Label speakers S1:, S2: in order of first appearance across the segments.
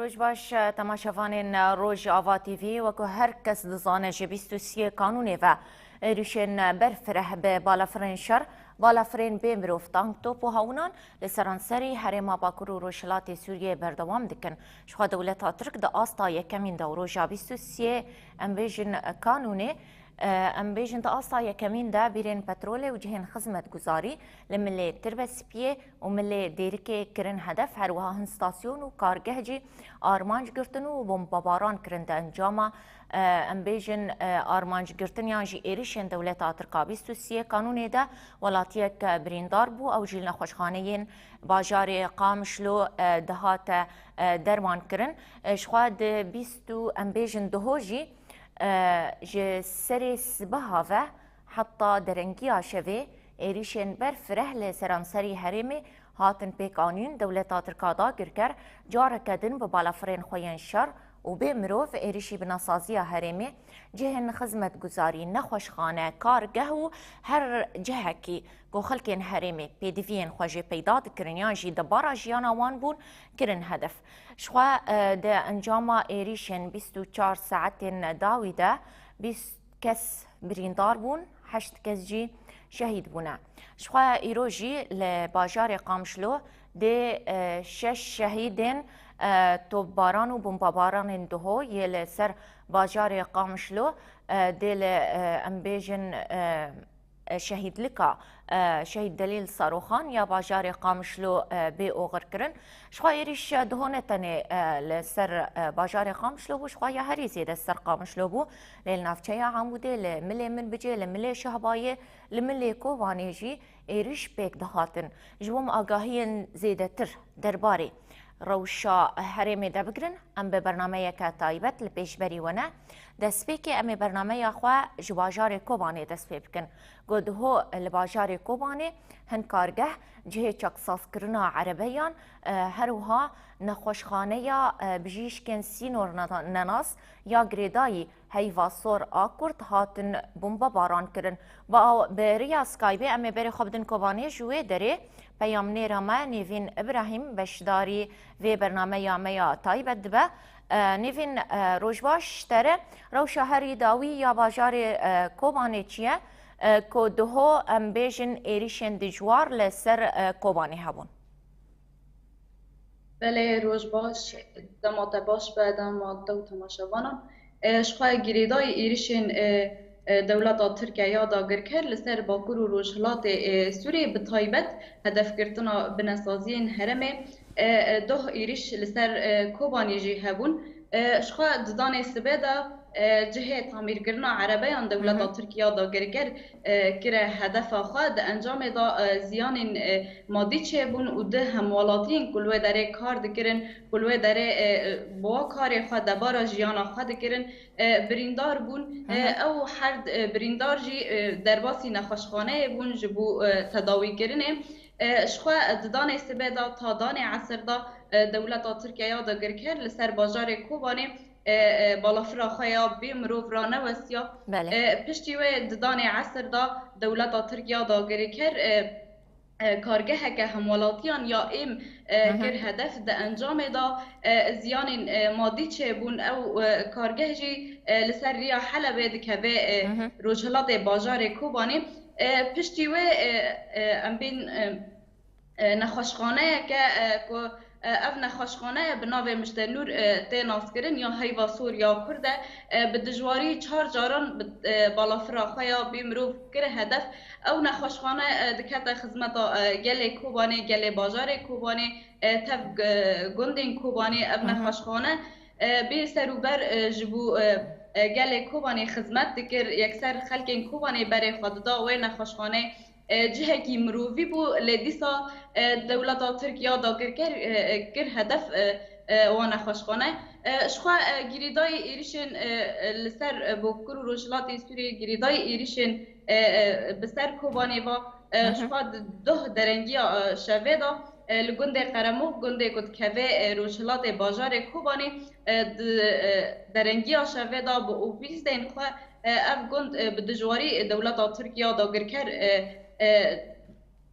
S1: روج باش تماشاوان روج آوا تیوی وکو هر کس دزانه جه 23 قانونی و ریشن برفره به بالافرین شر بالافرین بمروف تانک توپ و هاونان لسرانسری حرما باکور و روشلات سوریه بردوام دکن شخوا دولت ترک دا آستا یکمین دا روژ 23 امبیجن قانونی ام بیجن دا آستا یکمین دا بیرین پترول و جهن خدمت گزاری لملی تربسپیه و ملی دیرکه کرن هدف هر وها هن ستاسیون و کارگه جی آرمانج گرتن و بمباران کرن دا انجاما ام بیجن آرمانج گرتن یان جی ایریشن دولت آترکا 23 قانون دا ولاتیک بریندار بو او جیل نخوشخانهین باجار قامشلو دهات درمان کرن شخواد 20 ام بیجن دهوجی جه سری سبها و حتی درنگی شوی ایریشن برفره لسرانسری حرمی هاتن پیکانین دولت ترکادا گرکر جاره کدن به بالافرین خوین شر و به مروف ایریشی بناسازی حرمی جهن خدمت گزاری نخوشخانه کارگه و هر جهه کی گو خلکین حرمی پیدوین خوژه پیدا کرنیان جی دبارا جیانا وان بون کرن هدف شخوا ده انجام ایریشن 24 ساعت داوی ده 20 کس بریندار بون 8 کس جی شهید بونه شخوا ایروجی لباجار قامشلو ده 6 شهیدین توباران و بمباران دهو یل سر باجار قامشلو دل امبیجن شهید لکا شهید دلیل صاروخان یا باجار قامشلو به اوغر کرن شخوا ایریش دهونه تنه لسر باجار قامشلو بو شخوا یا هری زیده سر قامشلو بو لیل نافچه یا عموده لملی من بجه لملی شهبایه لملی کووانه جی ایریش بیک دهاتن جوام آگاهی زیده تر درباره روشا هرمی دبگرن ام به برنامه که تایبت لپیشبری ونه دست که ام برنامه خوا جواجار کوبانه دست بکن گوده هو لباجار کوبانه هن کارگه جه چاکساس کرنا عربیان هروها نخوشخانه یا بجیش کن سینور نناس یا گریدایی هیواسور آکورد هاتن بمبا باران کرن با بریا سکایبه ام بری خوابدن کوبانه جوه داره پیام نیرامه نیوین ابراهیم بشداری و برنامه یا تایبت دبه نیوین روشباش تره روشا هری داوی یا باجار کوبانه چیه که دهو ام بیجن ایریشن دیجوار لسر کوبانه هبون
S2: بله روشباش دماغ باش به دماغ دو تماشاوانم شخواه گریدای ایریشن دولت ترکیه یادا گرکر لسر باکور و روشلات سوریه به تایبت هدف گرتنا بنسازین هرمه ده ایریش لسر کوبانی جی هبون شخوا ددان سبدا جهه تعمیر کرنا عربیان دولت ترکیه دا گرگر کره هدف خواد انجام دا زیان مادی چه بون و ده هموالاتین کلوه داره کار دکرن کلوه داره با کار خواد دبارا جیانا خواد دکرن بریندار بون او هر بریندار جی درباسی نخوشخانه بون جبو تداوی کرنه شخوا ددان سبدا تا دان عصر دا دولت ترکیه دا گرگر لسر باجار کوبانه بالافرا خیا بیمروف را نوسیا پشتی و ددان عصر دا دولت ترکیه دا گریکر کارگه که همولاتیان یا ایم کر هدف ده انجام دا زیان مادی چه بون او کارگه جی لسر ریا حلبه دکه روشلات باجار کوبانی پشتی و ام بین نخوشخانه که اف نخوشخانه به ناو مشتنور تیناس کرن یا هیوا سوریا کرده به دجواری 4 جاران بالافرا خیا بیمروف کره هدف او نخوشخانه دکت خدمت گل کوبانه گل باجار کوبانه تف گندین کوبانه اف نخوشخانه بی سروبر جبو گل کوبانه خدمت دکر یکسر خلک کوبانه بر خوددا و نخوشخانه جهه کی مروفی بو لدیسا دولت ترکیه دا گر هدف وانا خوشخانه شخوا گریدای ایریشن لسر بوکر و روشلات سوریه گریدای ایریشن بسر کوبانی و شخوا ده درنگی شوه دا لگند قرمو گنده کد که روشلات باجار کوبانی درنگی شوه دا با اوپیس دین خواه اف گند به دجواری دولت ترکیه دا گرکر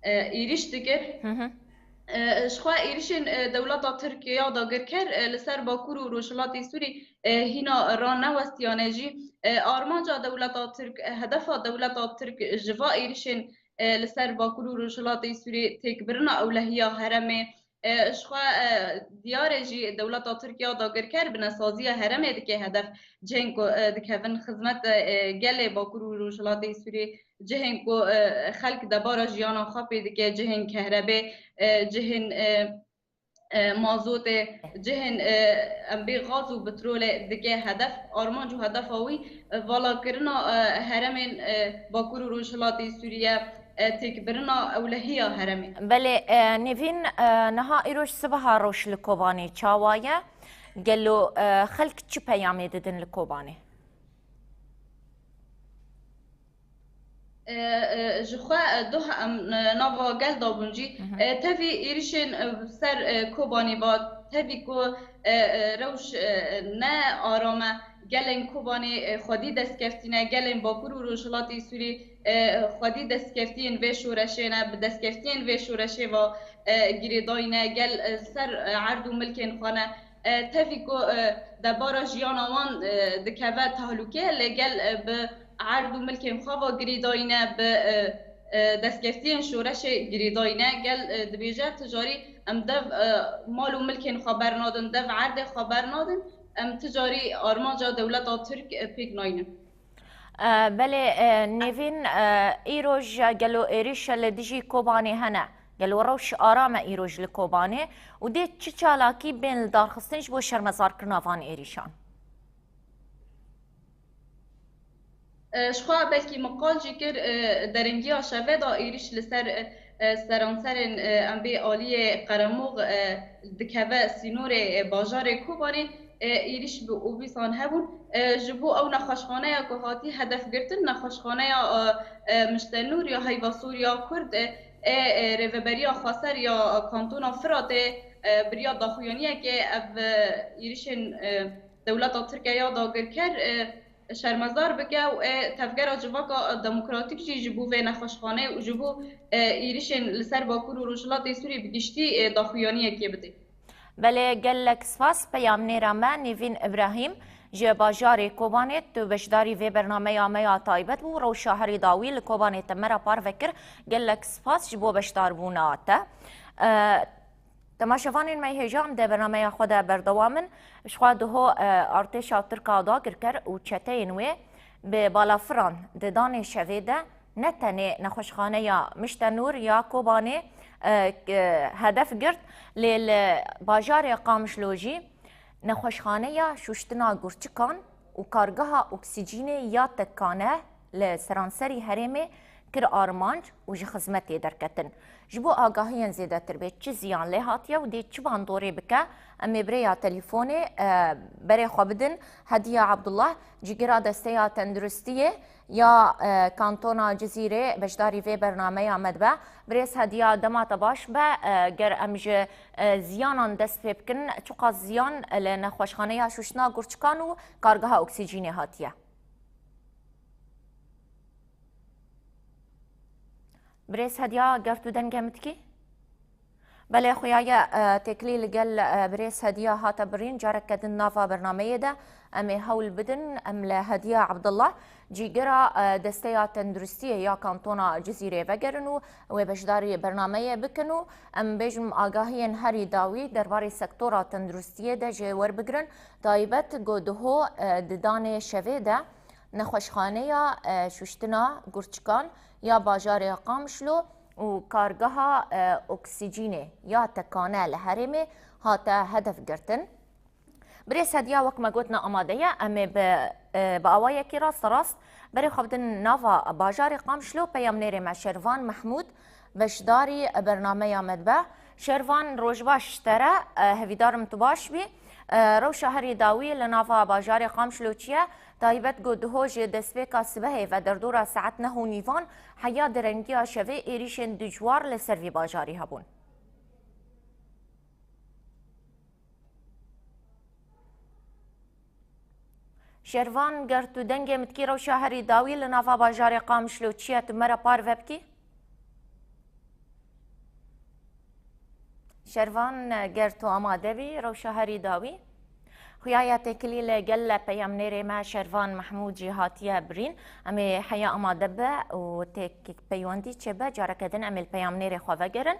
S2: ایریش دکر شخوا ایریشن دولت ترکیه داگر کر لسر باکور و روشلات سوری هینا ران نوستیانه جی آرمانجا دولت ترک هدف دولت ترک جوا ایریشن لسر باکور و روشلات سوری تکبرنا اولهیا هرمه شخوا دیار جی دولت ترکیه داگر کر بنسازی هرمه دکه هدف جنگ دکهون خدمت گله باکور و روشلات سوری جهن کو خلق دبارا جیانا خاپی دکه جهن کهربه جهن مازوت جهن ام غاز و بترول دگه هدف آرمان جو هدف اوی والا کرنا هرمن باکور و روشلاتی سوریه تکبرنا اولهیا هرمه
S1: بله نوین نها ایروش سبها روش لکوبانی چاوایا قالو خلق چی پیامی ددن لکوبانی
S2: جخوا دوه نوا گل دابونجی تفی ایریشن سر کوبانی با تفی کو روش نه آرامه گلن کوبانی خودی دستکفتینه گلن باکور و روشلاتی سوری خودی دستکفتین و شورشینه دستکفتین و شورشه و گریداینه گل سر عرض و ملکن خانه تفی کو دبارا جیانوان دکوه تهلوکه لگل به عرض و ملک مخابا گریداینه به دستگفتین شورش گریداینه گل دبیجه تجاری ام دو مال و ملک خبر نادن دو عرض خبر نادن ام تجاری آرمانجا دولت ترک پیک ناینه
S1: بله نوین ایروج گلو ایریش لدیجی کوبانی هنه گلو روش آرام ایروج لکوبانی و دی چی چالاکی بین دارخستنش بو شرمزار کرناوان ایریشان
S2: شخوا بلکی مقال جی کر درنگی شوه دا ایریش لسر سرانسرن ام بی آلی قرموغ دکوه سینور باجار کوبانی ایریش به اوبیسان هبون جبو او نخوشخانه یا گهاتی هدف گرتن نخوشخانه یا مشتنور یا هیواسور یا کرد ریوبریا خاصر یا کانتونا فرات بریا داخویانیه که ایریشن دولت ترکیه یا داگر کر شرمزار بکه و تفگر جواکا دموکراتیک جی جبو و نخوشخانه و جبو ایریشن لسر باکور و روشلات سوری بگشتی داخویانیه که بده
S1: بله گلک سپاس پیام نیرامه نیوین ابراهیم جه باجار کوبانت تو بشداری و برنامه آمیا تایبت بو رو شهری داوی لکوبانت مرا پار فکر گلک سپاس جبو بشدار بوناته تماشاوانین می هجام ده برنامه خود بردوامن شخوا دهو ارتش ترکا داگر کر و چته نوی به بالافران ددان شویده نتنه نخوشخانه یا مشتنور یا کوبانه هدف گرد لیل باجار قامشلوجی نخوشخانه یا شوشتنا گرچکان و کارگاه اکسیجین یا تکانه لسرانسری هرمه کر آرمانج و جه خدمتی درکتن جبو آگاهی زیاده تر به چه زیان لحاتیه و دی چه باندوری بکه امی بریا تلیفونی بری خوابدن هدیه عبدالله جگرا دسته تندرستیه یا کانتونا جزیره بشداری وی برنامه آمد به بریس هدیه دمات باش به گر امج زیانان دست پی بکن چقا زیان لنخوشخانه شوشنا گرچکان و کارگاه اکسیجینی هاتیه بريس هديا قرتو دنجمتكي بله خويايا تكليل قال بريس هديا هاتا برين جارك كدن نافا برنامج ده امي هول بدن املا هديا عبد الله جيجرا دستيا تندرستيه يا كانتونا جزيره وگرنو وبشداري برنامج بكنو ام بيجم آگاهين هري داوي درباري سكتورا تندرستيه ده جي ور بگرن دايبت گودهو ددان شوه ده نخوشخانه یا شوشتنا گرچکان یا باجار قامشلو و کارگاه اکسیجینه یا تکانه لحرمه هاتا هدف گرتن بريس هديا وك ما قلتنا أمادية أمي بأوايا كي راست بري خبدن نافا باجاري قامشلو بيامنيري مع شيروان محمود بشداري برنامج مدبع شيروان روجباش ترى هفيدار متباش بي رو شهری داوی لنافا باجار قامشلوچیه تایبت گودهوج دسبیکا سبه و در دورا ساعت نه نیوان حیا درنگی شوه ایریشن دجوار لسروی باجاری هبون شروان گرتو دنگ متکی رو شهری داوی لنافا باجار قامشلوچیه تمرا پار وبکی شروان گرتو آماده بی روشا هری داوی خویایا تکلیل گل پیام نری ما شروان محمود جهاتیه برین امی حیا آماده به و تک پیوندی چه به جاره کدن امی پیام نری خواه گرن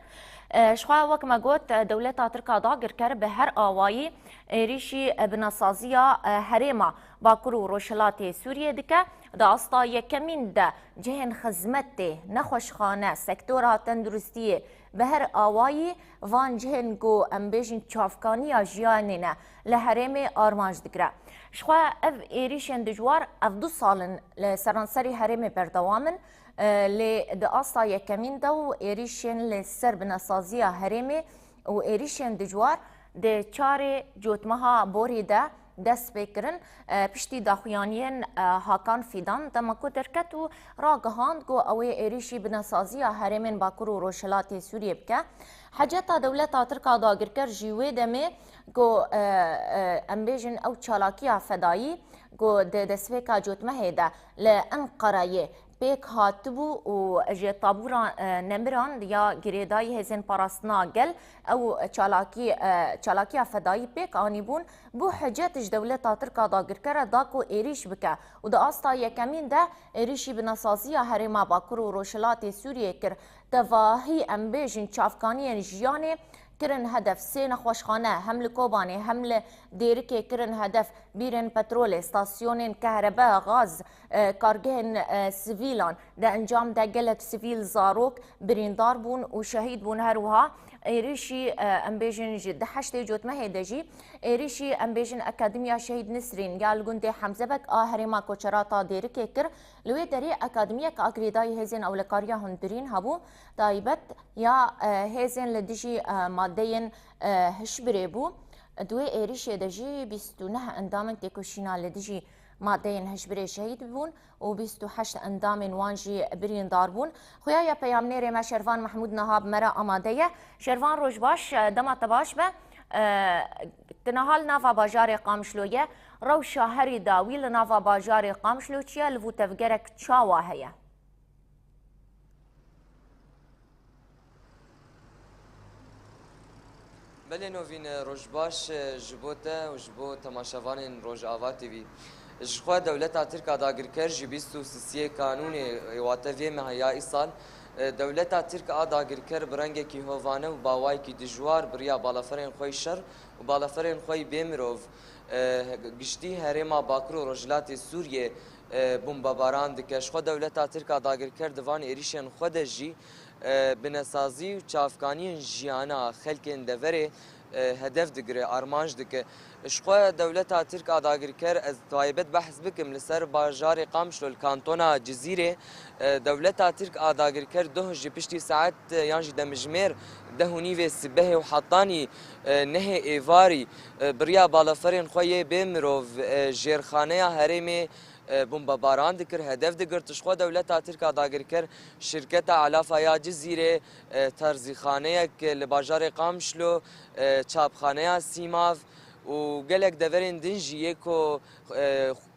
S1: شخوا وک ما گوت دولت ترکا داگر کر به هر آوایی ریشی بناسازیا هریما باکر و روشلات سوریه دکه دا استا یکمین ده جهن خدمت نخوشخانه سکتورها تندرستی به هر آوایی وان جهن گو ام بیجن چافکانی جیانینه لحرم آرمانج دکره شخوا اف ایریشن دجوار اف 2 سالن لسرانسری حرم بردوامن لی ده استا یکمین ده و ایریشن لسر بناسازی حرم و ایریشن دجوار ده چار جوتمها بوری ده دست بکرن پشتی داخویانین هاکان فیدان دمکو درکت و راگهاند گو اوی ایریشی بناسازی هرمین باکر و روشلات سوریه بکه حاجتا دولتا ترکا داگرکر جیوه دمه گو امبیجن او چالاکی فدایی گو دسویکا جوتمه ده لانقره پیک هاتبو و جه طابوران نمران یا گریدای هزین پاراستنا گل او چالاکی فدایی پیک آنی بون بو حجتش دولتا ترکا داگر کره داکو ایریش بکه و دا آستا یکمین ده ایریشی بناسازی هرما باکر و روشلات سوریه کر تواهی امبیجن چافکانی جیانه کرن هدف سه نخوشخانه هم لکوبانه هم لدیرکه کرن هدف بیرن پترول استاسیون کهرباء غاز کارگهن سیویلان ده انجام ده گلک سیویل زاروک بریندار بون و شهید بون هروها ایریشی امبیجن جد حشت جوتمه دجی ایریشی امبیجن اکادمیا شهید نسرین یا لگنده حمزه بک آهرما کوچراتا دیرکه کر لوی دری اکادمیا که اگریدای هزین اولکاریا هندرین هبو دایبت یا هزین لدجی مادین هشبری بو دوی ایریشی دجی 29 اندامن تکوشینا لدجی مادین هشبری شهید بون و 28 اندام وانجی برین دار بون خویا یا پیام نیر ما شروان محمود نهاب مرا آماده شروان روش باش دما تباش به تنهال نافا باجار قامشلویه رو شهری داوی لنافا باجار قامشلو چیه لفو تفگرک چاوا هیا
S3: بله نوین روشباش جبوته و جبو تماشاوان روش آوا تیوی جخوا دولت ترکا داگر کر جبیستو سیسی قانون واتوی مهیا ایسال دولت ترکا داگر کر برنگ کی هوانه و باوای کی دجوار بریا بالافرین خوی شر و بالافرین خوی بیمروف گشتی هرما باکر و رجلات سوریه بمباران دکش خود دولت ترکا داگر کر دوان ایریشن خود جی بنسازی و چافکانی جیانا خلکن دوره هدف دگره آرمانج دکه اشخوا دولت ترک آداگر کر از طایبت بحث بکم لسر باجار قامشلو الکانتونا جزیره دولت ترک آداگر کر ده جپشتی ساعت یانجی دمجمیر دهونی و سبه و حطانی نه ایواری بریا بالافرین خوی بمرو جرخانه هرمی بمباران دکر هدف دگر تشخوا دولت ترکا داگر کر شرکت علافه یا جزیره ترزیخانه که لباجار قامشلو چاپخانه سیماف و گلک دورین دنجیه کو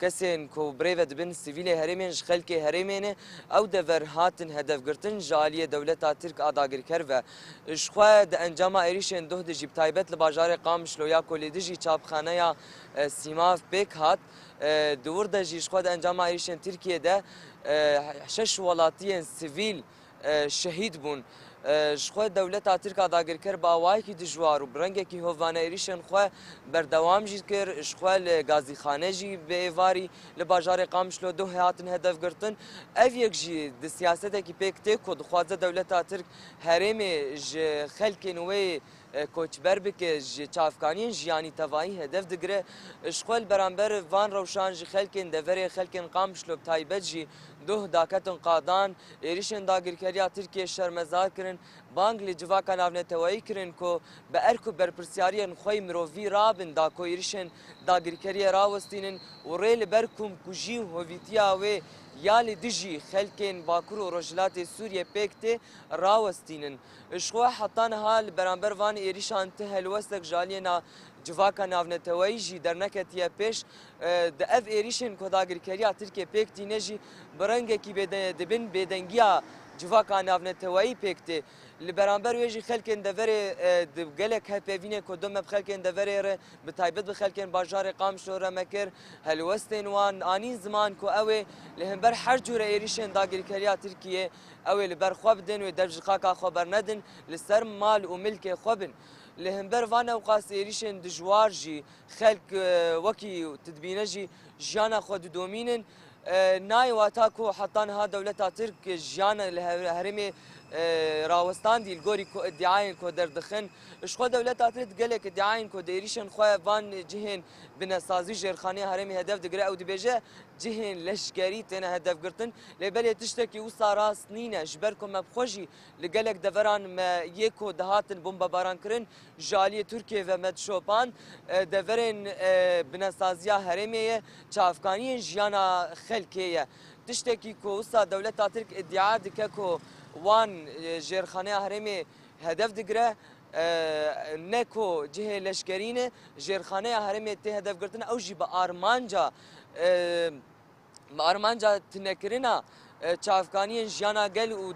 S3: کسین کو بریو دبن سیویل هرمین خلک هرمینه او دور هاتن هدف گرتن جالیه دولت ترک آداگر کر و اشخوا د انجام ایریشن دوه د جیب تایبت لباجار قامشلو یا کلی دجی چاپخانه یا سیماف بیک هات دور د جیش خود انجام ایریشن ترکیه ده 6 ولاتین سیویل شهید بون شخوا دولت ترکا داگر کر باوای کی دجوار و برنگ کی هوانه ایریشن خوا بردوام جی کر شخوا گازی خانه جی به واری لباجار قامشلو دو هاتن هدف گرتن اف یک جی د سیاست کی پکته کو خواځه دولت ترک هرم ج خلک نوې کوچبر بک چافکانی جیانی توایی هدف دگره اشغال برانبر وان روشان جی خلکن دوره خلکن قامشلو تایبت جی دوه داکتن قادان ایریشن داگر کریا ترکیه شرمزار کرن بانگ لجوا کنافنه توایی کرن کو به ارکو برپرسیارین خوی مرووی رابن دا کو ایریشن داگر کریا راوستینن و ریل برکم کجی هویتیا و یالی دجی خلکن باکر و رجلات سوریه پکته راوستینن اشخوا حتان حال برانبر وان ایریشان تهل وستک جالینا جواکا ناونتوایی جی در نکتیه پیش د اف ایریشن کداگر کریا ترکیه پکتی نجی برنگه کی دبن بدنگیا جوا کان ناونتوایی پکته لبرانبر ویجی خلکن دوره دبگلک هپیوینه کدوم بخلکن دوره بتایبت بخلکن بازار قام شوره مکر هلوستن وان آنین زمان کو اوه لهمبر هر جور ایریشن داگر کریا ترکیه اوه لبر خواب دن و درج خاکا خبر ندن لسر مال و ملک خوابن لهمبر وانا وقاس ایریشن دجوار جی خلق وکی تدبینه جی جانا خود دومینن نای واتاکو حتی ها دولتا ترک جانا الهرمي راوستان دي الجوري كو ادعاين كو دردخن اشخو دولت اتريت قالك ادعاين كو ديريشن خويا فان جهن بنسازي جرخاني هرمي هدف دقرا او دبيجه جهن لشكري تنا هدف قرتن لبلي تشتكي وصا راس نينا جبركم مبخوجي لقالك دفران ما يكو دهاتن بومبا باران كرن جاليه تركيا ومد شوبان دفرن بنسازيا هرمي چافكاني جيانا خلكيه تشتكي كو وصا دولت ترك ادعاء دككو وان جرخانه هرمي هدف دقره نکو جه لشکرینه جرخانه هرمي ته هدف گرتن او جی با آرمانجا تنکرنا چافکانی جیانا گل و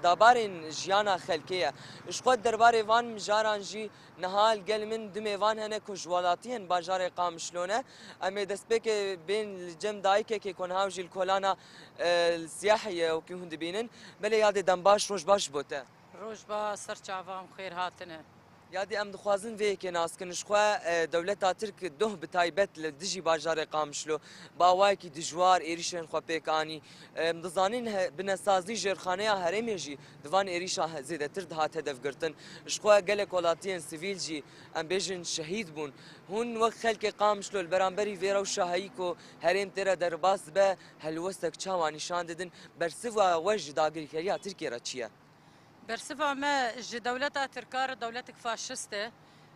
S3: دابارین جیانا خلکیه اشخوت درباره وان مجاران جی نهال گل من دمی وان هنه کجوالاتی هن بازار قامشلونه امی دست بک بین الجم دایکه که کنها جیل کولانا السیاحیه و که هند بینن بله یاد دنباش روش باش بوده
S4: روش با سر چاوام خیر هاتنه
S3: یادی ام دخوازن وی که ناس کنش خو دولت ترک دوه بتایبت لدجی بازار قامشلو باوای کی دجوار ایریشن خو پیکانی مدزانین بنسازی جرخانه هرمی جی دوان ایریشا زیده تر دهات هدف گرتن شخو گله کولاتین سیویل جی ام بیجن شهید بون هون وقت خلق قامشلو البرانبری ویرو شاهی کو هرم تر درباس به هلوستک چاوانی شان ددن برسوا وجه داگری کریا ترکیه را چیه
S4: برسفا ما جي دولتا تركار دولتك فاشسته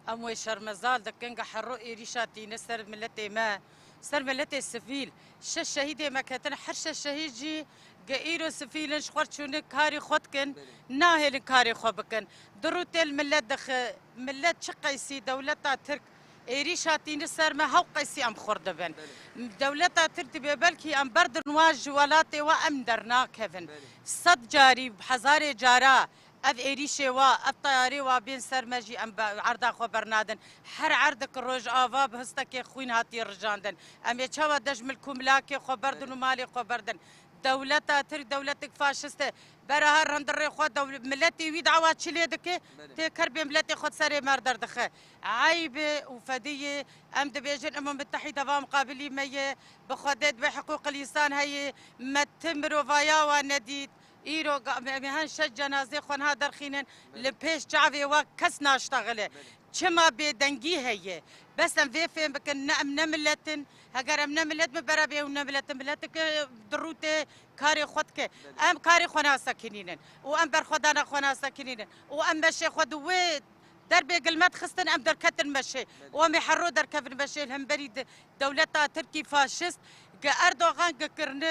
S4: اموي شرمزال دكنغ حرو ايريشاتي نسر ملتي ما سر ملتي السفيل الشهيد ما كاتن حرش الشهيد جي قايرو سفيل شخور شونك كاري خدكن ناهل كاري خبكن دروت الملت دخ ملت شقيسي دولتا ترك ايريشاتي نسر ما هو قيسي ام خردبن دولتا ترتبي بلكي ام برد نواج ولاتي وام درنا كيفن صد جاري بحزاري جارا اف ايريشي وا اف طياري وا بين سرمجي ام عرضا خو برنادن حر عرضك الروج افا بهستك خوين هاتي رجاندن ام يتشوا دجمل كوملاكي خو بردن ومالي خو بردن دولتا تر دولتك فاشسته برا هرندري خو ملتي ويد عوات شليدك تكربي ملتي خد سري مردر دخه عيبه وفديه ام دبيجن الامم المتحده ومقابلي مي بخدد بحقوق الانسان هي متمرو فايا ونديد ايرو مهن شج جنازه خونها درخينن لبيش شعبي وكس ناشتغله چما بيدنگي هي بس ام في فهم بكن نعم نملتن هجر ام نملت ببرابي ونملت ملتك دروته كاري خدك ام كاري خونا ساكنين وام برخدانا خونا ساكنين وام مشي خد ويد دربي قلمات خستن ام دركت المشي وام يحرو دركف المشي هم بريد دولتا تركي فاشست اردوغان كرن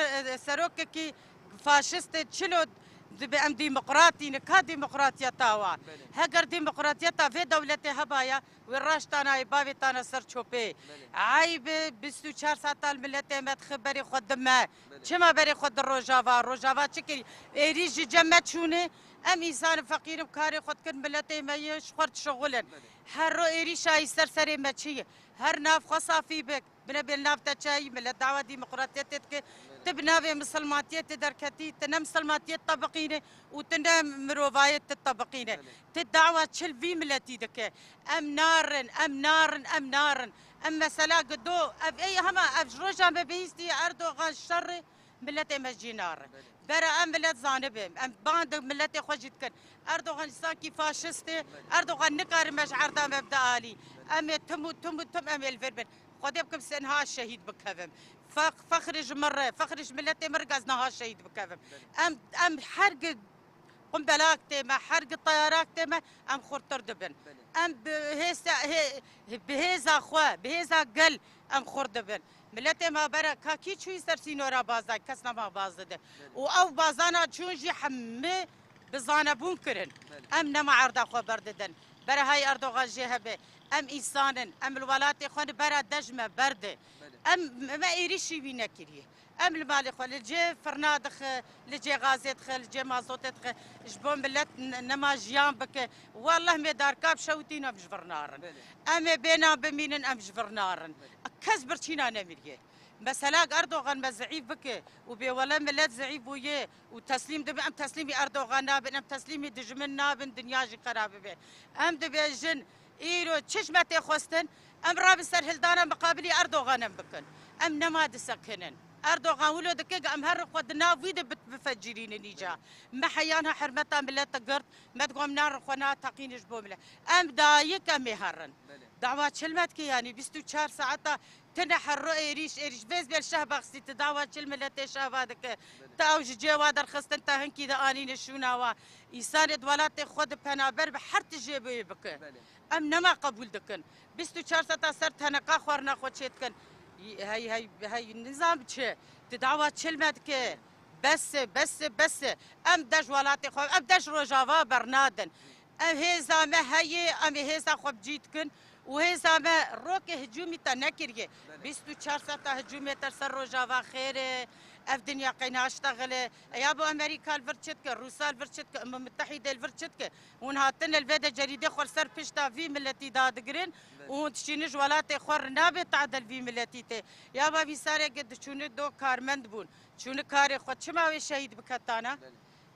S4: سروككي فاشست تشلو ام ديمقراطي نكا ديمقراطية تاوا هجر ديمقراطية تا في دولتي هبايا والراش تانا يبابي تانا سر شوبي عيب بستو 4 ساعات الملتي ما تخبري خد ما كما بري خد الروجافا تشكي ريجي جمت شوني ام انسان فقير بكاري خد كن ملتي ما يشخرت شغلا هر ايريشا يسرسري ما تشي هر ناف خصافي بك بنبي الناف تشاي من الدعوه ديمقراطيتك تبنى مسلماتية دركتي تنم مسلماتية طبقينة وتنم مروفاية الطبقينة تدعوة تشل في ملتي دك ام نار ام مسلا قدو اف اي هما اف روجا بيستي اردوغان الشر ملتي مسجي نار برا ام ملت زانبهم ام باند ملتي خوجت كن اردوغان ساكي فاشستي اردوغان نكار مش عرضا مبدا الي ام تم ام الفربن قد يبكم سنها الشهيد بكفم فخرج مرة فخرج ملتي مرقز نها الشهيد بكفم ام حرق قنبلاك تيما حرق الطيارات تيما ام خرطر دبن ام بهيزا خوا بهيزا قل ام خردبن ملتي ما برا كاكي شو يسرسينو را بازا كسنا ما بازده او بازانا تشونجي حمي بزانبون كرن ام نما عرضا خوا برددن برا هاي اردوغان جهبه ام انسان ام الولات خون برا دجمه برده ام ما ايريشي وينكريه ام المالي خو لجي فرنادخ لجي غازيت خ لجي مازوتت خ جبون ملت نما جيان بك والله مي دار كاب شوتينا بجفرنارن ام بينا بمين ام جفرنارن كسبر تشينا نمريه مثلا اردوغان مزعيف بك وبي ولا ملت زعيف ويه وتسليم دب ام تسليمي اردوغان نابن ام تسليمي دجمن نابن دنياجي خراب به ام دبي جن ايرو تشمتي خوستن ام راب سر هلدانا مقابلي اردوغان بكن ام نما دسكنن اردوغان ولو دقيقه ام هر قدنا فيد بفجرين نيجا ما حيانها حرمتها ملت قرط ما تقوم نار خنا تقين جبومله ام دايك ام هرن دعوات شلمتك يعني 24 ساعه تنحر رؤي ريش بيز بالشهب اخسي تدعوات شلملتي شهبادك تاوج جواد رخصت انت هنكي دا انين شوناوا يساند ولاتي خود بنابر بحرت جيبي بك ام نما قبول دكن 24 ساعه صرت هنقا خورنا خوتشتكن هاي النظام تشي تدعوات شلمتك بس ام دج ولاتي خو ام دج روجافا برنادن ام هيزا ما هي ام هيزا خو بجيتكن وهيزا ما روك هجومي تنكريه 24 ساعه هجومي ترسر روجافا خير اف دنيا قينا اشتغل يا ابو امريكا الفرتشتك روسيا الفرتشتك الامم المتحده الفرتشتك ونهاتن الفيدا جريده خور سر بيشتا في ملتي دادقرين وتشينج ولاتي خور نابي تعدل في ملتي يا بابي ساري قد شونك دو كارمند بون شونك كاري خود شما شهيد بكتانا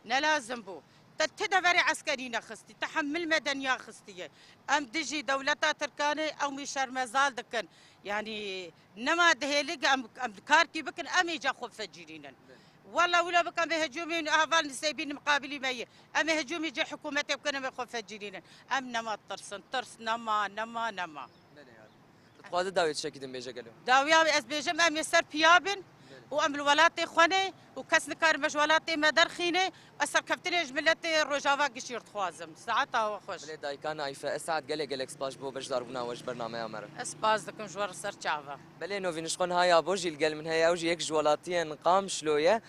S4: نلازم بو تدفري عسكري نخستي تحمل مدنيا خستيه ام دجي دولتا تركاني او مشار مازال دكن يعني نما دهيلق ام كاركي بكن ام يجا خب فجرينا والله ولا بكن بهجومين هافال نسيبين مقابلي مي ام هجوم يجي حكومتي بكن ما خب فجرينا ام نما ترس نما
S3: تخوازي داوي تشكي دم بيجا قالوا
S4: داويا اس بيجم ام يسر بيابن وام الولاتي خوني وكسن كار مش ولاتي مدرخيني اسر كفتني جملتي روجافا قشير تخوازم ساعتها خوش
S3: بلي داي كان ايفا اسعد قالك سباش بو باش ضربنا وش برنامج امر
S4: اسباز دكم جوار سر تشافا
S3: بلي نو فينشخون هاي بوجي القل من هي اوجي يك جولاتين قام شلويه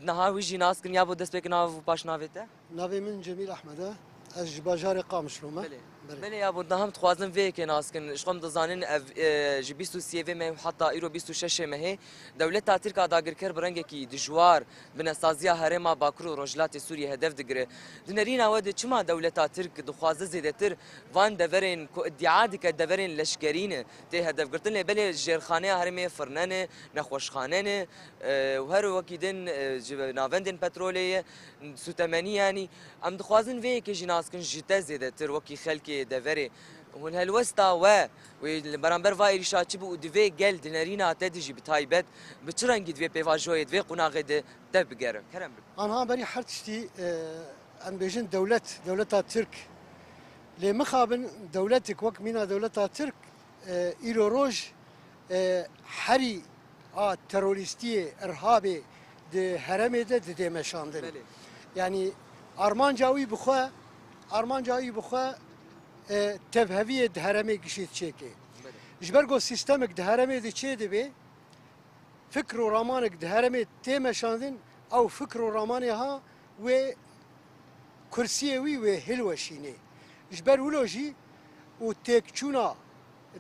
S3: نها ويجي ناس كن يابو دست بك ناف باش نافيته
S5: نافي من جميل احمد از باجار قام شلومه
S3: بله يابو نهم تخوازن فيك ناس كن شخم دزانن جي 27 ما حتى ايرو 26 ما هي دولت تركيا داگر کر برنگ کی دجوار بنسازیا هرما باکرو روجلات سوریه هدف دگره دنرينا ود چما دولت ترک دخواز زیدتر وان دورین کو ادعا دک دورین لشکرین ته هدف گرتن بله جرخانه هرمه فرنانه نخوشخانه و هر وکیدن ناوندن پترولیه سوتمنی يعني ام دخوازن فيك جناس كن جتا زيدتر وكي خلكي دفري هون هالوستا و برامبر وايري شاتشبو ودفي جل دنارينا تدجي بتايبت بتشرنج دفي بيفاجوي دفي قناغد دبجر كرم
S5: انا بري حرتشتي ام بيجن دولتا ترك لي مخابن دولتك وك مينا دولتا ترك ايرو روج حري تروريستي ارهابي ده هرمي ده مشاندن يعني ارمان جاوي بخوا تبهویه دهرمه گشید چیکه جبرگو سیستمک دهرمه دی چه دی فکر و رامانک دهرمه تیمشاندن او فکر و رامانه ها و کرسیه وی و هلوشینه جبر ولوجی و تکچونا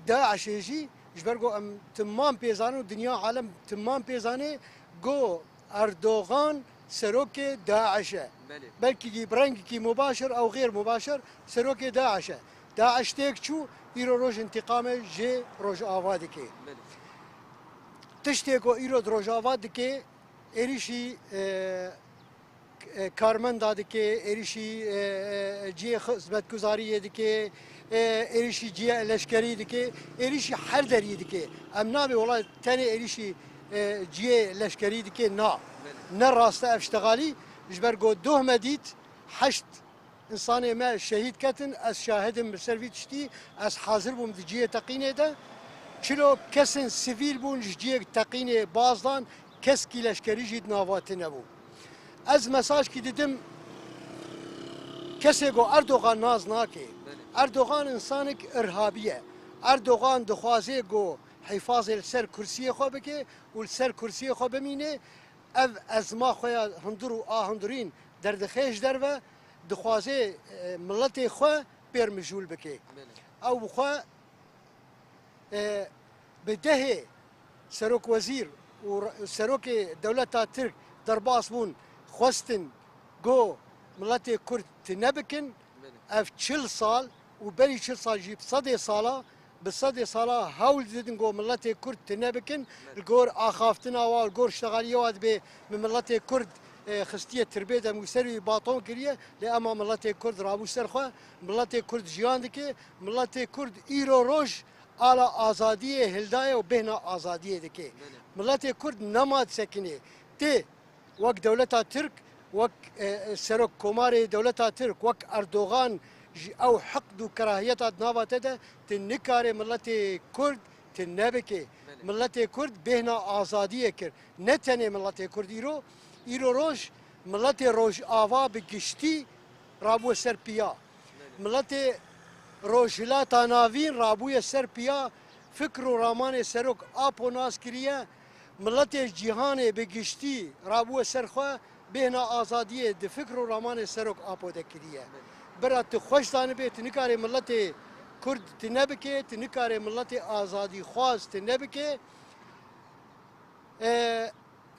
S5: داعش جی جبرگو ام تمام پیزانه دنیا عالم تمام پیزانه گو اردوغان سروك داعش بلكي برنكي مباشر او غير مباشر سروك داعش تيكشو ايرو روج انتقامه جي روج افادكي تشتيكو ايرو روج افادكي اريشي كارمن دادكي اريشي جي خدمت گزاريه دكي اريشي جي لشكري دكي اريشي حردري دكي امنابي والله تاني اريشي جي لشكري دكي نراسته اشتغالي جبرگو دوه مديت حشت انساني ما شهيد كتن از شاهدم بسروي تشتي از حاضر بوم دجيه تقينه ده چلو كسن سيفيل بون جيه تقينه بازدان كس كي لشكري جيد ناوات نبو از مساج كي ديدم كسي گو اردوغان ناز ناكي اردوغان انسانك ارهابيه اردوغان دخوازي گو حفاظ السر كرسي خو بكي والسر كرسي خو بمينه از ما خویا هندرو هندرین در دخیش در و دخوازه ملت خو پر مجول بکی او خو بده سروک وزیر وسروك دولة ترك درباس بون خوستن جو ملت كرد تنبكن اف 40 سال وبري 40 سال جيب صدي صالة بالصدي صالة هاول زدن جو ملت كرد تنبكن الجور اخافتنا والجور اشتغاليه واد به من ملت كرد خستيه تربيه مسروي باطون كريه لاما ملت كرد رابو سرخه ملت كرد جيان دكي ملت كرد ايرو روج على ازاديه هلدايه وبهنا ازاديه دكي ملت كرد نماد سكنه تي وك دولتها ترك وك سرك كوماري دولتها ترك وك اردوغان او حقد وكراهيتها نافته تنكاري ملت كرد تنبكي ملت كرد بهنا ازاديه كر نتني ملت كرد ایرو روش ملت روش آوا بگشتی رابو سرپیا ملت روشلا تاناوین رابو سرپیا فکر و رامان سرک آپو ناس کریه ملت جهان بگشتی رابو سرخوا بهنا آزادیه د فکر و رامان سرک آپو دکریه برات خوش دانه به تنکاره ملت کرد تنبکه تنکاره ملت آزادی خواست تنبکه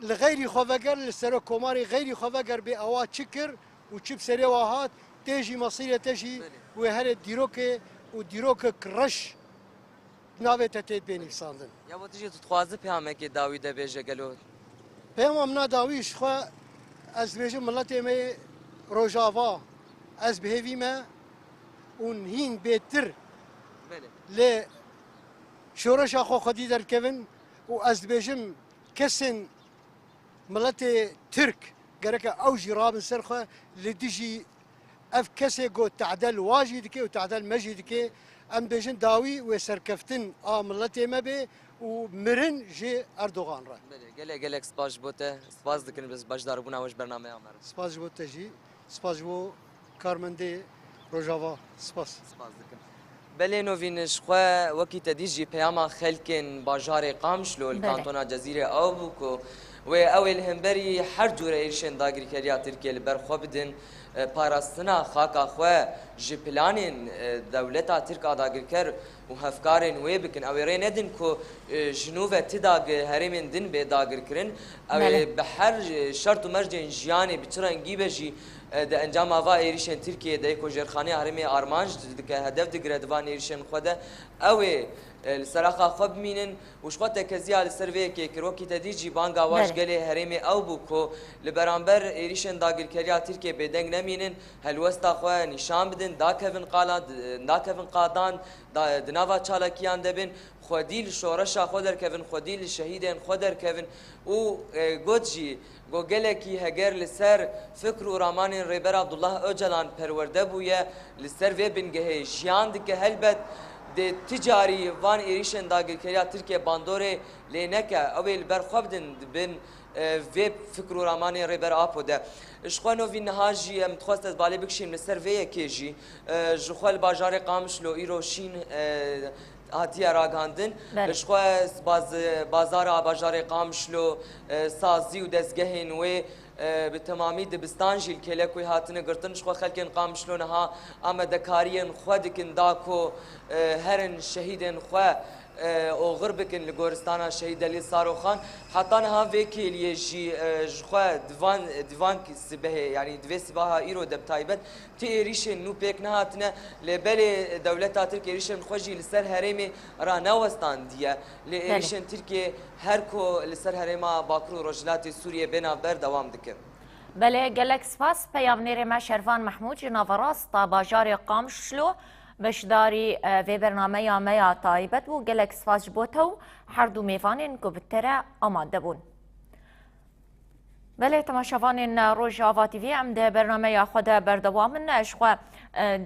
S5: لغيري خوفقر لسرو كوماري غيري خوفقر بأوات شكر وشب سري واهات تيجي مصيرة تيجي وهر ديروك وديروك كرش ناوي تتيت بيني ساندن
S3: يا بو تيجي تتخوازي بيامك داوي ده بيجا قالوا
S5: بيام امنا داويش خوا از بيجو ملتي مي روجافا از بهيفي ما ونهين بيتر ل شورش اخو خدي در كيفن واز بيجم كسن ملت ترك قالك اوجي رابن سرخه لديجي اف كسي جو تعدل واجد كي وتعدل مجد كي ام بيجن داوي وسركفتن ملتي ما بي ومرن جي اردوغان را
S3: قالك سباش بوته سباز دكن بس باش داربونا واش برنامج عمر
S5: سباز بوته جي سباز بو كارمندي روجافا سباز
S3: دكن بله نوینش خو وکی تدیجی پیام خلکن باجار قامشلو الکانتونا جزیره او بوکو و اول همبری هر جور ایرشن داگری کریا ترکیه لبر خو بدن پاراستنا خاکا خو جپلانین دولتا ترکا داگر کر و هفکارن و بکن او رین ندن کو جنوب تداگ هرمن دن به داگر کرن او به هر شرط و مرج جیانی بچرنگی بجی د انجام آوا ایرشن ترکیه د کوجرخانه هرمی آرمانج د هدف د گردوان ایرشن خود او الصراحه خب مینن وشقته کزیا لسروی کی کروکی تدیجی بانگ آواز گله هرمی او بوکو لبرانبر ایرشن داگیر کریا ترکیه بدنگ نمینن هلوستا خو نشان بدن دا کوین قالان دا کوین قادان د ناوا چالاکیان دبن خودیل شورشا خودر کوین خودیل شهیدن خودر کوین او گوجی گوگله کی هگر لسر فکر و رامان ریبر عبدالله اوجلان پرورده بویه لسر و بنگه جیان دکه هلبت د تجاری وان ایریشن داگیر کریا ترکیه باندوره لینکه اول برخوابدن بن ویب فکر و رامان ریبر آپو ده اشخوانو وی نهاجی متخواست از بالی بکشیم لسر ویه کیجی جخوال باجار قامشلو ایروشین هاتیه راگاندن اشخوا بازار باجار قامشلو سازی و دزگهین و به تمامی دبستان جیل کلکوی هاتنه گرتن شخوا خلکن قامشلو نها اما دکارین خودکن داکو هرن شهیدن خوا او غربكن لگورستانا شهید علی ساروخان حتی نها وکی لیجی جخوا دیوان سبه یعنی دوی سباها ایرو دب تایبت تی ایریشن نو پیک نهاتنه لبل دولتا ترکیه ایریشن خوشی لسر هرمی را نوستان دیه لیریشن ترکیه هر کو لسر هرما باکرو رجلات سوریه بنا بر دوام دکن
S1: بله گلک سپاس پیامنیر ما شروان محمود جناب راست باجار قامشلو بشداری و برنامه یا میا تایبت و گلک سپاس بوتو هر دو میوانین که بتره آماده بون. بله تماشاوان روز آوا تیوی ام ده برنامه یا خود بردوامن اشخوا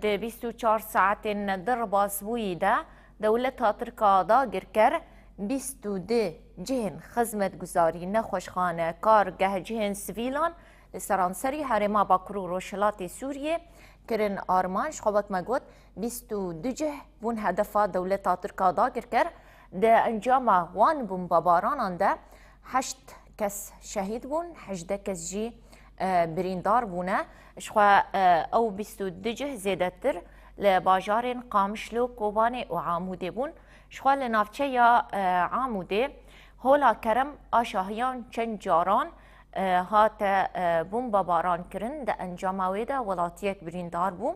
S1: ده 24 ساعت در باسبوی ده دولت ترکا دا گرکر 22 جهن خدمت گزاری نخوشخانه کارگه جهن سویلان سرانسری هرما باکرو روشلات سوریه کرن آرمانش خوبک مگود 22 جه بون هدف دولت ترکا دا گرکر ده انجام وان بون باباران ده 8 کس شهید بون 18 کس جی بریندار بونه اشخوا او 22 جه زیده تر لباجار قامشلو کوبانه و عاموده بون اشخوا لنافچه یا عاموده هولا کرم آشاهیان چند جاران هات بومبا باران کرن ده انجاماوی ده ولاتیک بریندار بو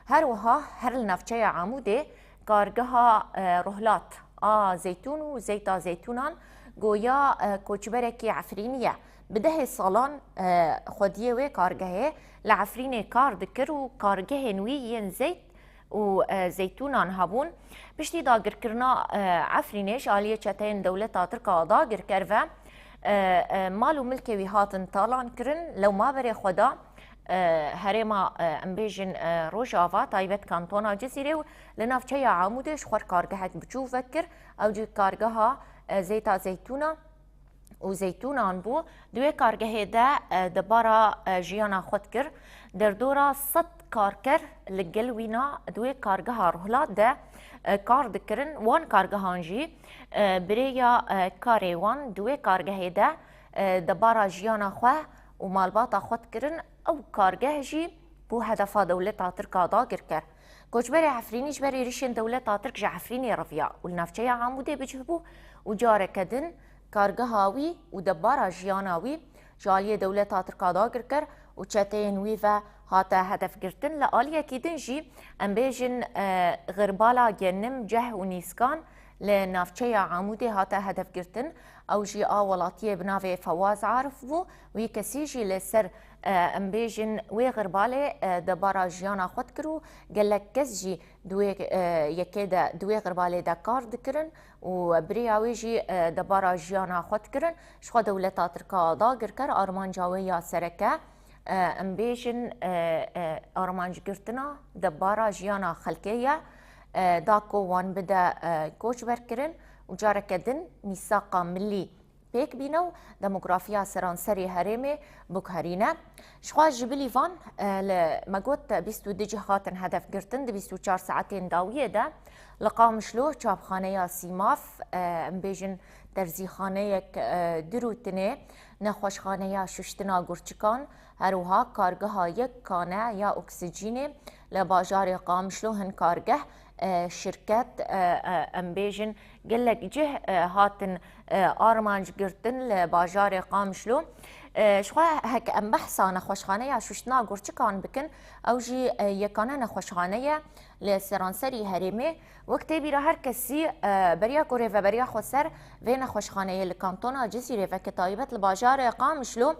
S1: هر وها هر نفچه عموده کارگاه رهلات زیتون و زیتا زیتونان گویا کوچبرکی عفرینیه بده سالان خودیه و کارگاه لعفرین کار دکر و کارگاه نوی ین زیت و زیتونان هبون پشتی داگر کرنا عفرینش آلیه چتین دولتا ترکا داگر کر و مال و ملک وی هاتن تالان کرن لو ما بری خدا هرما امبیجن روجاوا تایبت کانتونا جزیره و لنافچه عمودش خور کارگاهک بچو فکر او جو کارگاه زیتا زیتونا و زیتونان بو دوی کارگاه ده دبارا جیانا خود کر در دورا 100 کارکر لگلوینا دوی کارگاه رهلات ده کار دکرن وان کارگاهان جی بریا کاری وان دوی کارگاه ده دبارا جیانا خواه و مالباتا خود کرن او کارگاه جی بو هدفا دولتا ترکا داگر کر کوچبری عفرینیش بری ریشن دولتا ترک جا عفرینی رفیا و نفچه عموده بجهبو و جاره کدن کارگاهاوی و دبارا جیاناوی جالیه دولتا ترکا داگر کر و چتین ویفا هاتا هدف گرتن لآلیه کدن جی ام بیجن غربالا گنم جه و نیسکان لنافچه عموده هاتا هدف گرتن او جی آولاتیه بناوی فواز عارف بو وی کسی جی لسر ام بیجن وی غرباله دبارا جیانا خود کرو گلک کس جی یکی ده دوی غرباله ده کار دکرن و بریاوی جی دبارا جیانا خود کرن شخوا دولتا ترکا داگر کر آرمان جاوی یا سرکه ام بیجن آرمانج گرتنا دبارا جیانا خلکیه داکو وان بده کوچ برکرن و جارکدن میثاقا ملی پیک بینو دموگرافیا سرانسری هرمه بکهرینه شخوا جبلی وان لمگوت 22 خاطن هدف گرتن ده 24 ساعتین داویه ده لقام شلو چاپخانه سیماف بیجن درزیخانه یک دروتنه نخوشخانه ششتنا گرچکان هروها کارگاه یک کانه یا اکسیجینه لباجار قامشلو هن کارگه شركات امبيجن قال لك جه هاتن ارمانج قرتن لباجار قامشلو شخوا هك ام بحثا نخوشخانه شوشنا قرچكان بكن او جي يكانا نخوشخانه لسرانسري هرمي وكتبي را هر كسي بريا كوري و بريا خسر و نخوشخانه لكانتونا جزيره و كتايبت لباجار قامشلو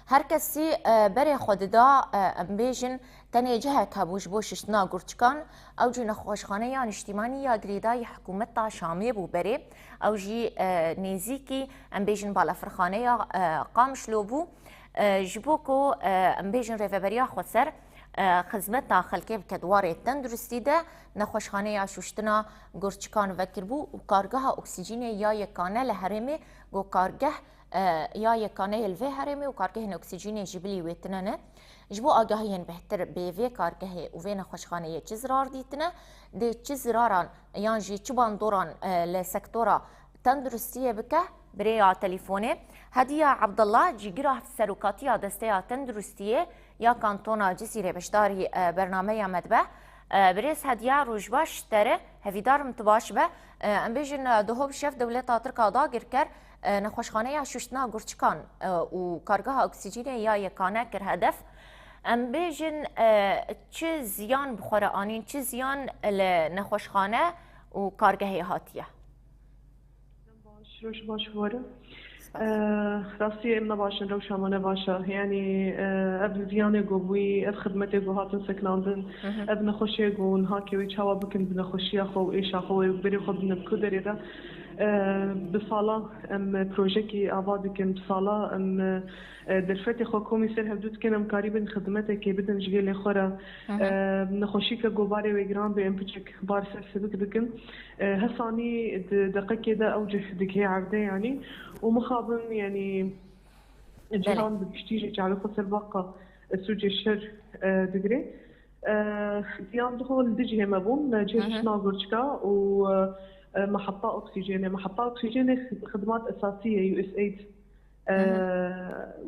S1: هر کسی بری خود دا امبیجن تنی جهک هبوش بوششنا گرچکان او جی نخوشخانه یا اجتماعی یا گریدای حکومت تا شامی بو بری او جی نیزیکی امبیجن بالا فرخانه یا قامشلو بو جبو کو امبیجن ریفبریا خود سر خدمت تا خلکی بکدوار تندرستی ده نخوشخانه یا شوشتنا گرچکان وکر بو و کارگاه اکسیژن یا یکانه لهرمه گو کارگاه یا یکانه الوی هرمی و کارگاه اکسیژن جبلی ویتنه جبو آگاهیان بهتر به وی کارگاه و وی نخوشخانه چه زرار دیتنه ده چه زراران یان جی چوبان دوران لسکتورا تندرستیه بکه بریا تليفونه هدیه عبدالله جیگرا سروکاتیا دسته تندرستیه یا کانتونا جزیره بشداری برنامه مدبه بريس هديا روجباش تره هفيدار متباش به ام بيجن دهوب شف دولتا تركا داگر كر نخوشخانه یا شوشتنا گرچکان و کارگاه اکسیژن یا یکانه کر هدف ام بیجن چه زیان بخوره آنین چه زیان لنخوشخانه و کارگاه هاتیه
S6: روش باش واره راستی ام نباشن رو شامانه باشه یعنی اب زیان گوی اب خدمت گوهاتن سکناندن اب نخوشی گون ها که وی چوا بکن بنخوشی خو ایشا خو بری خود نبکو دریده بصاله ام پروژه آباد کن بصاله ام درفت خو کمیسر هفدود کنم کاری بین خدمت که بدن جگل خوره نخوشی که گوباره و گرام به ام پچک بار سرسبک بکن هسانی دقیقه ده اوجه دکه عرضه يعني ومخابن يعني الجهان بكشتيجي جعلوا خسر باقة سوج الشر دقري ديان دخول دجه مبون جيش ناغرشكا ومحطة أكسجين محطة أكسجين خدمات أساسية USAID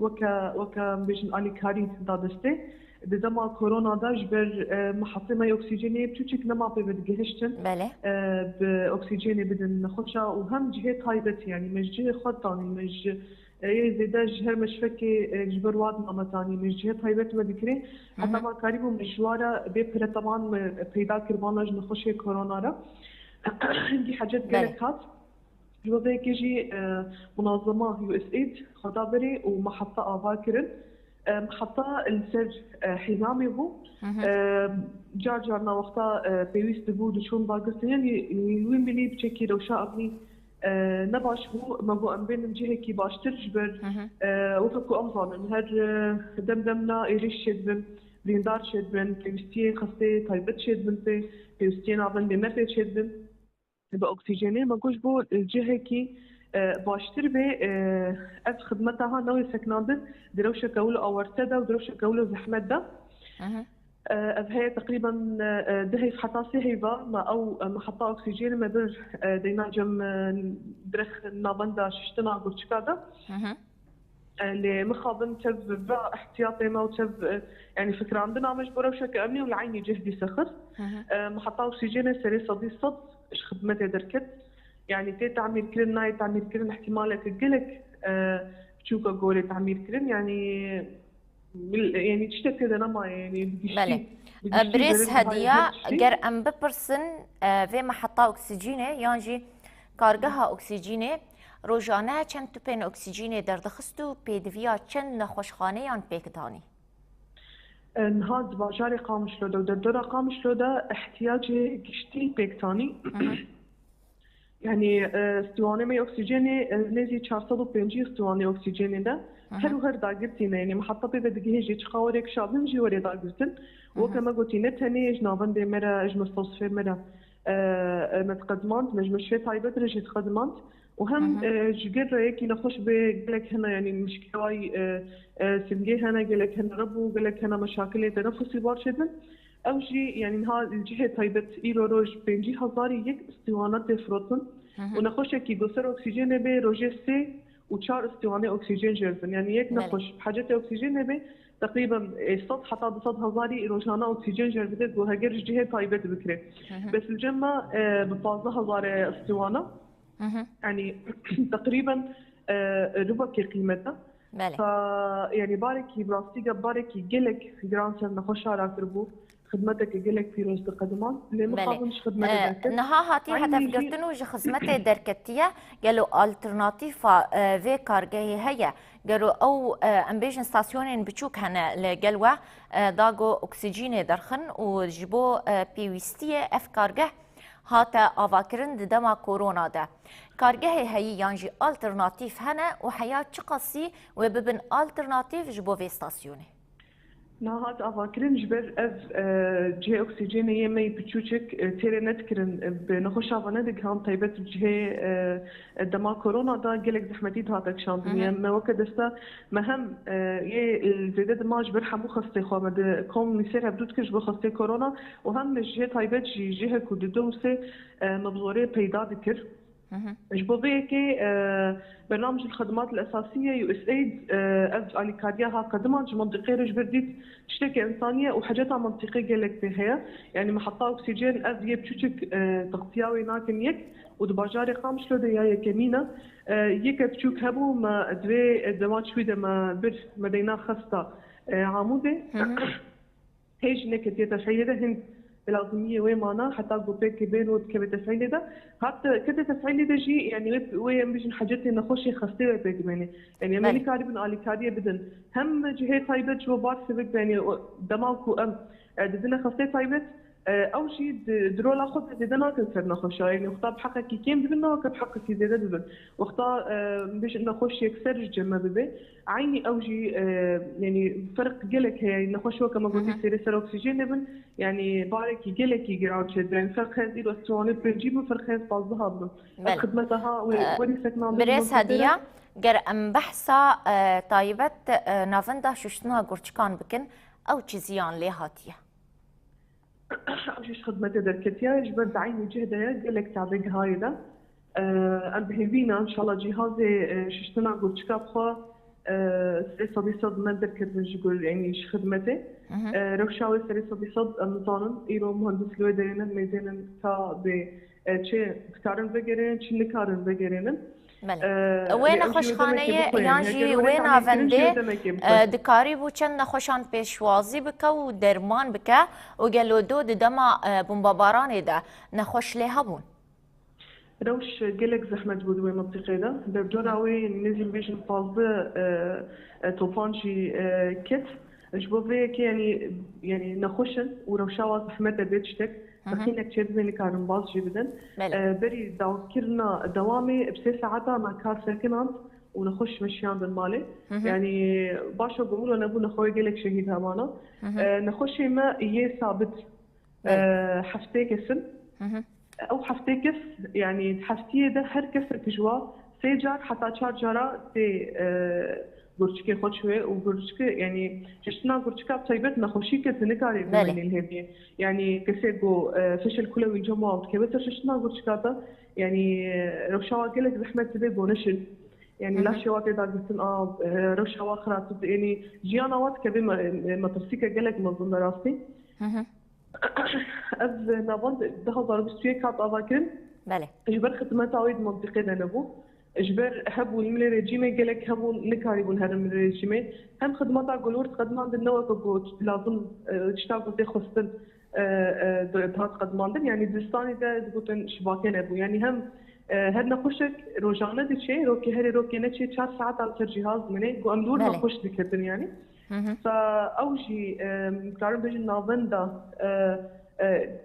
S6: وكا بيجن آلي كاري دادستي دما كورونا دا جبر محطة ماي أكسجيني بتوشك نما ببدجهشتن
S1: بله
S6: بأكسجيني بدن خدشة وهم جهة هايبت يعني مش جهة خد تاني مش زيدا جهر مش فكي جبر واد نما تاني مش جهة هايبت وذكري حتى ما كاريبو مجوارة بيبرة طبعا بيدا كربانج نخش كورونا را عندي حاجات قالك هات جوابي كيجي منظمة USAID خدابري ومحطة آفاكرن محطة السر حزامي بو جارنا وقتا بيويست بو دشون باقستين يعني وين بلي بشكي لو شاء نباش بو ما بو أمبين نجيه كي باش ترجبر وفكو أمضان من هاد دمنا إيريش شدبن بليندار شدبن بيوستين خاصي طيبت شدبن بيوستين عبن بمثل شدبن بأكسجيني ما قوش بو الجهة كي باشتر به از خدمتها نوی سکناندن دروش كولو او ورتدا ودروش كولو زحمت ده از هي تقريبا دهي في حتاسي هيبا ما او محطة اكسجين ما بر دينا جم درخ نابندا ششتنا قرشكا ده اللي مخابن تب احتياطي ما وتب يعني فكرة عندنا مجبورة بشكل امني والعيني جهدي سخر محطة اكسجين سري صدي صد اش خدمتها دركت يعني تي تعمير كرن ناي تعمير كرن احتمالك قلك بتشوكا قولي تعمير كرن يعني تشتت كذا نما يعني
S1: بله بريس هدية جر ام ببرسن في محطة اكسجينه يانجي كارجها اكسجينه روجانه چند توپین اکسیژن دردخستو پیدویا چند نخوشخانه یان پیکتانی
S6: نهاد باجاري قامش له ده دورة قامش له ده احتياجي قشتي بيكتاني يعني استوانه مي اكسجيني نزي 450 استوانه اكسجيني ده هر داقرتينا يعني محطة بدقيه جي تخاورك شابن جي وري داقرتن وكما قلتي نتني جنابن دي مرة اج مستصفي مرة متقدمانت مش في طيبت رجي تقدمانت وهم جقر هيك نخش بقلك هنا يعني مشكواي سنجي هنا قلك هنا ربو قلك هنا مشاكل تنفسي بارشدن او جي يعني نها الجهه طيبت ايرو روج بنجي هزاري يك استوانات دفروتن ونخش كي دوسر اكسجين بي روجي سي وشار استوانه اكسجين جربن يعني يك نخش بحاجه اكسجين بي تقريبا صد حتى بصد هزاري روجانا اكسجين جربت وهجر جهه طيبت بكري بس الجمه بفازه هزار استوانه يعني تقريبا ربع قيمتها ف يعني باركي براستيكا باركي جلك جرانسر نخش على كربو خدمتك جلك في روز القدمان اللي ما خابنش خدمتك
S1: نها هاتي حتى فكرتنو جي خدمته دركتيه قالوا الترناتيفا في كارجي هي قالوا او امبيجن ستاسيونين بتشوك هنا قالوا داغو اكسجين درخن وجبو بيويستيه اف كارجه هاتا آواکرن دما كورونا ده كارجه هي يانجي الترناتيف هنا وحياة شقصي وببن الترناتيف جبو في ستاسيوني
S6: نهاد آواکرن جبر از جه اکسیژنی می بچوچک تیره نتکرن بنخوش آوانه دیگه هم طیبت جه دما كورونا ده جلك زحمتي هاتك شاندنيا ما وقت دستا مهم يه زيادة دما جبر حمو خستي خوامد كوم نسير هبدوت كش بخستي كورونا وهم جه طيبت جه كوددوسه مبزوري پیدا ذكر جبوبيه كي برنامج الخدمات الاساسيه USAID از اليكارياها قدمت منطقيه رجبرديت تشتكي انسانيه وحاجاتها منطقيه لك بها يعني محطه اكسجين از يبتشك تغطياوي ناكن يك ودباجاري قامش له ديايه كمينه يك بتشوك هبو ما دوي دوات شويده ما بر مدينه خسته عموده هيج نكت يتخيل هند لازمية وين معنا حتى قبل كبير ود كبير تفعيل ده حتى كده تفعيل ده جي يعني وين بيجن حاجتي نخش خستي وبيك يعني مالي كاربن على كارية بدن هم جهة طيبة جو بار سبك يعني دماغ وأم دنا خستي طيبة أو شيء درولا خد دنا كنسر نخش يعني وخطاب حقك كيم بدنا وكبحقك زيادة بدن وخطاب بيج نخش يكسر الجمة ببي عيني أوجي يعني فرق جلك هي نخش وكما قلت سيري سر أكسجين بن يعني بارك جلك يجرعوا شد يعني فرق هذه الوسوانة بنجيب فرق هذا بعضها بن خدمتها وريسكنا
S1: بريس هدية جر أم بحثا طيبة نافندا شوشتنا قرشكان بكن أو تشزيان لهاتية
S6: أوجيش خدمة دركتيا جبرت عيني جهدها قلك تعبق هاي ده ام بهيفينا ان شاء الله جهازي ششتنا قلتشكا بخوا سريسا بيصد مندر كردن جقول يعني خدمتي روشاوي سريسا بيصد النظام ايرو مهندس لويدرين ميزين تا ب تشي كارن بگرین چی نکارن بگرین
S1: وين خوشخانه یانجی وين آونده دکاری بو چند نخوشان پیشوازی بکه و درمان بکه و گلو دو دما بمباران ده نخوش له بون
S6: روش قلق زحمة بودوي منطقة ده بردوراوي نزل بيش نفاضة طوفانشي كت جبوفيك يعني نخشن وروشاوة زحمة بيتشتك بخينا كتير زين كارن باز جبدن بري داوكرنا دوامي بسي ساعتها ما كار ساكنات ونخش مشيان بالمالي يعني باشا بقولوا نبو نخوي قلق شهيد همانا نخش ما يه ثابت حفتيك السن او حفتيكس يعني حفتيه ده هر كسر تجوا سيجار حتى شار جارا تي قرشكي خود شوي وقرشكي يعني جشنا قرشكا بطيبت نخوشي كتنكاري بمين الهبيه يعني كسيجو فشل كلوي جمعه وكبتر جشنا قرشكا يعني روشاوا قلك زحمه تبي بونشل يعني لا شواتي دا قلتن روشاوا خرات يعني جيانا وات كبي مترسيكا قلك مظن راسي أب نابند دخل ضرب سوية كات أذاكر.
S1: بله.
S6: إجبار خدمات عويد منطقة نبو. إجبار هبوا الملي رجيمة قالك هبوا نكاري بون هذا الملي رجيمة. هم خدمات عقولور خدمات النوع كبوت لازم تشتغل في خصتن هات خدمات يعني دستاني ده تقولن شباكين أبو يعني هم هاد نخوشك روجانا دي شيء روكي هري روكي نتشي 4 ساعات على الجهاز مني وأمدور نخوش ذكرتن يعني. فأوجي كارن بيجي نافندا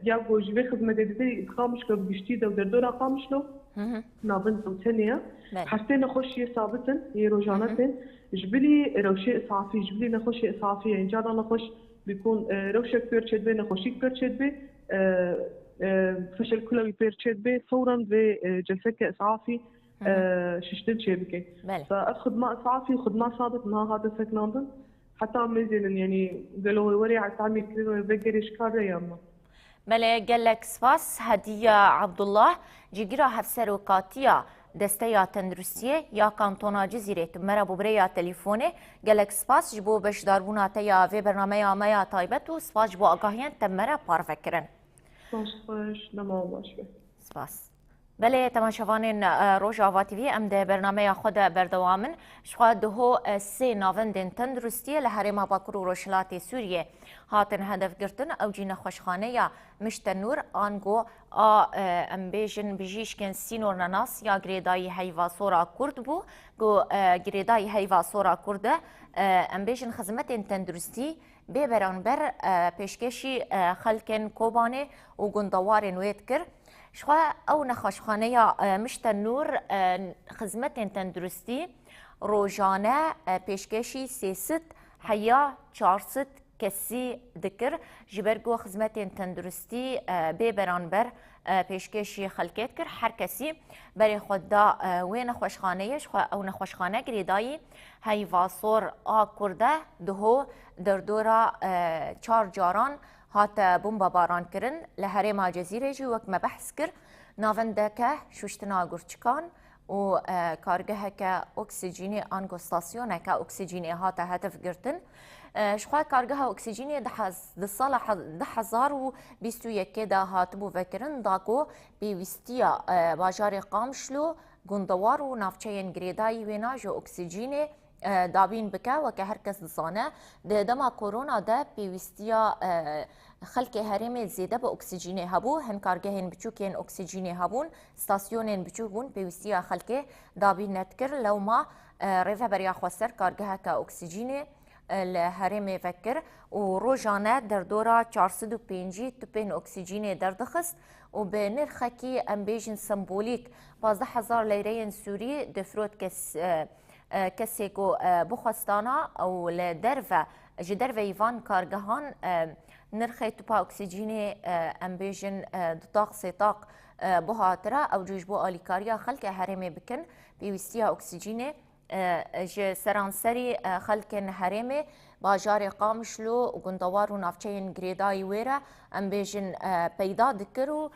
S6: يا بوجي خدمة دي خامش كب بيشتي ده ودردورا خامش له نافندا وثانية حتى نخش ثابتن يروجانتن جبلي روشي إسعافي جبلي نخش إسعافي يعني جانا نخش بيكون روشك بيرشد بي نخشيك بيرشد بي فشل كلوي بيرشد بي فورا بجلسك إسعافي ششتن شبكة فخدمة إسعافي خدمة ثابت ما هذا سكناندن حتى مزين يعني قالوا وري على تعمل كذا بقدر يشكر ياما
S1: بله قالك سپاس هدیه عبدالله جگیرا هفسر وقاتیه دسته تندرستیه یا کانتونا جزیره تمرا ببریا تلفونه قالك سپاس جبو بش داربونا تیا و برنامه مایا تایبت و سپاس جبو آگاهیان تمرا پارفکرن
S6: سپاس نما باش
S1: سپاس بله تماشاوان روز آوا تیوی ام ده برنامه خود بردوامن شخوا دهو سه ناوندن تندرستی لحرم باکر و روشلات سوریه هاتن هدف گرتن او جین خوشخانه یا مشتنور آنگو ام بیجن بجیش کن سینور نناس یا گریدای هیوا سورا کرد بو گو گریدای هیوا سورا کرده ام بیجن خدمت تندرستی ببران بر پیشکشی خلکن کوبانه و گندوار نوید کر شخوا او نخوشخانه یا مشتنور خدمت تندرستی روزانه پیشکشی 300 حیا 400 کسی دکر جبرگو خدمت تندرستی ببران بر پیشکشی خلکت کر هر کسی برای خود دا و نخوشخانه شخوا او نخوشخانه گریدایی هیواسور کرده دهو دردورا 4 جاران هات بومبا باران کرن لحرم جزیره جو وقت ما بحث کر ناونده که شوشتنا گرچکان و کارگه که اکسیژینی آنگو ستاسیونه که اکسیژینی هات هدف گرتن شخوا کارگه اکسیژینی ده سال 2021 ده هات بو وکرن داگو بیوستیا باجار قامشلو گندوار و نافچه گریدای ویناج اکسیژینی دابین بکه و که هر کس دسانه ده دما کرونا ده پیوستیا خلق هرم زیده به اکسیژینی هبو هنکارگه هن بچوکین اکسیژینی هبون ستاسیونین بچوک بون پیوستیا خلق دابین نتکر لو ما ریفه بریا خواستر کارگه که اکسیژینی الهرم فکر و روزانه در دورا 450 توپین اکسیژینی دردخست و به نرخکی امبیجن سمبولیک 15000 لیره سوری دفروت کسی کو بخواستانا او لدرفه جدرفه ایوان کارگهان نرخ توپا اکسیژینی امبیجن دطاق سیطاق بهاتره او جوج بو آلیکاریا خلق هرمه بکن بیوستیا اکسیژینی سرانسری خلق هرمه باجار قامشلو و گندوار و نافچین گریدای ویره ام بیجن پیدا دکرو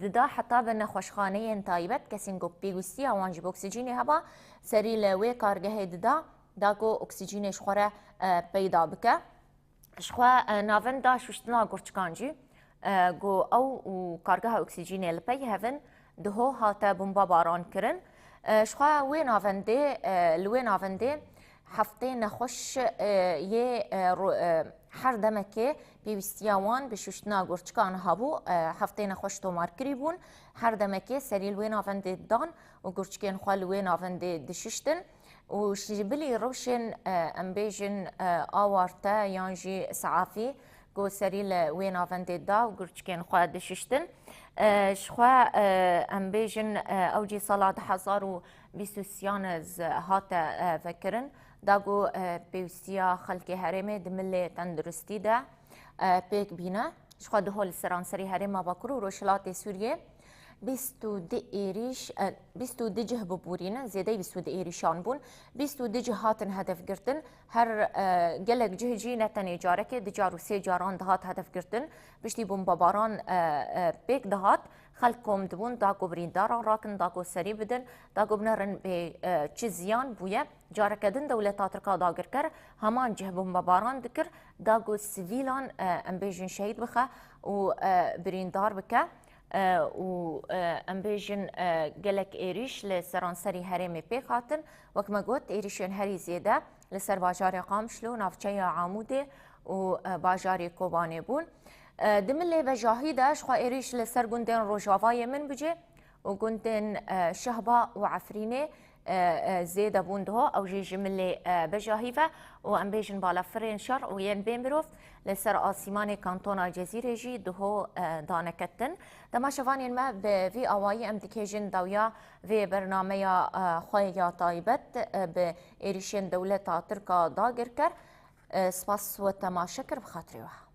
S1: ددا حتی به نخوشخانه تایبت کسین گو پیگوستی اوانجی اکسیژنی هوا سری لوی کارگه ددا داگو اکسیژنش خوره پیدا بکه شخوا ناون دا شوشتنا گرچکانجی گو او کارگه اکسیژنی لپی هفن دهو هاته بمبا باران کرن شخوا وی ناونده هفته نخوش یه هر دمکه پیوستیاوان به شوشتنا گرچکان هابو هفته نخوش تومار کری بون هر دمکه سری لوی ناونده دان و گرچکین خواه لوی ناونده دششتن و شجبلی روشن ام بیجن آوارتا یانجی سعافی گو سری لوی ناونده دا و گرچکین خواه دششتن شخوا ام بیجن اوجی سال 2023 هات فکرن داگو پیوستیا خلق حرم دمل تندرستی دا پیک بینا شخوا دهول سرانسری حرم باکرو روشلات سوریه 22 جه ببورین زیده 22 ایریشان بون 22 جهاتن هدف گرتن هر گلک جه جی نتنی جاره که دجار و 3 جاران دهات هدف گرتن بشتی بون باباران بیک دهات خلقم دبون داگو برینداران راکن داگو سری بدن داگو بنرن به چه زیان بویه جاره کدن دولتا ترکا داگر کر همان جه بون باباران دکر داگو سویلان ام بیجن شهید بخه و بریندار بکه و ام بیجن گلک ایریش لسرانسری هرم پیک هاتن وکما گوت ایریشن هری زیده لسر باجار قامشلو نافچه عاموده و باجار کوبانه بون دمله و جاهیده شخوا ایریش لسر گندن روجاوای من بجه و گندن شهبا و عفرینه زیده بونده او جی جمله بجاهیفه و ام بیجن بالا فرین شر و ین بین بروف لسر آسیمان کانتونا جزیره جی دهو دانکتن دما شوانین ما به وی آوایی ام دیکیجن دویا وی برنامه خواه طایبت به ایریشن دولتا ترکا داگر کر سپاس و تماشکر بخاطری وها